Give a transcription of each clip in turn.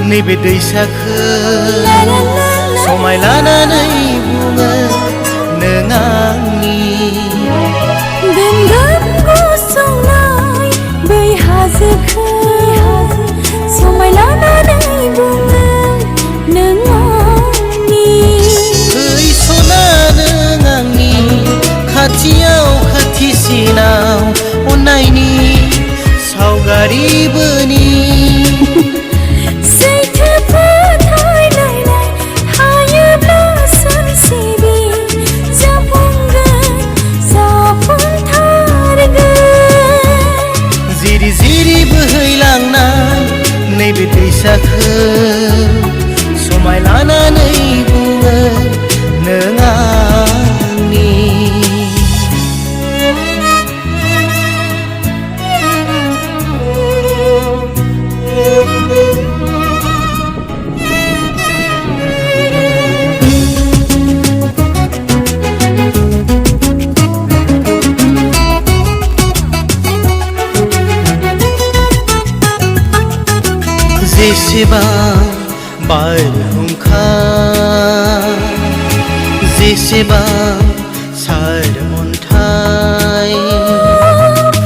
नैबे दैसाखो समाय लानानै बुङो नों आंनि दोनगोन गसंनाय बै हाजोखौ समाय लानानै बुङो नों आंनि ओइ सना नों आंनि खाथियाव खाथिसिनाव अननायनि सावगारि बोनि सैथो फोथायलायनाय थायोब्ला सानसेबि जाफुंगोन जाफुंथारगोन जिरि जिरि बोहैलांनाय नैबे दैसाखौ समाय लानानै बुङो नों आंनि जेसेबां बारहुंखा जेसेबां सार अन्थाइ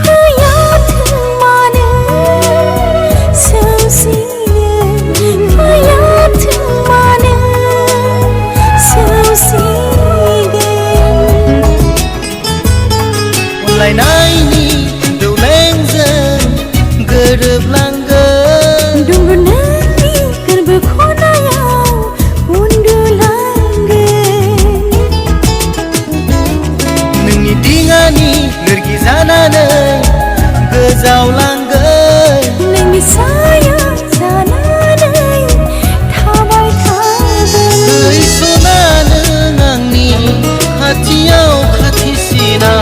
फैयाथों मानो सौसियो फैयाथों मानो सौसिगोन अनलायनायनि दौलेंजों गोरोबलांगोन दुंगुरनि गोरबो खनायाव उन्दुलांगोन नोंनि दिङानि लोरगि जानानै गोजावलांगोन नोंनि साया जानानै थाबाय थागोन ओइ सना नों आंनि खाथियाव खाथिसिना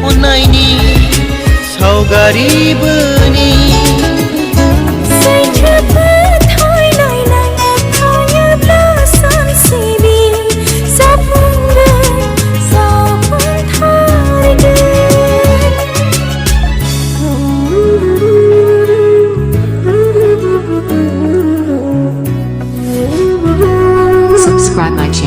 अननायनि सावगारि बोनि सैथो फोथायलायनाय थायोब्ला सानसेबि जाफुंगोन जाफुंथारगोन Subscribe my channel.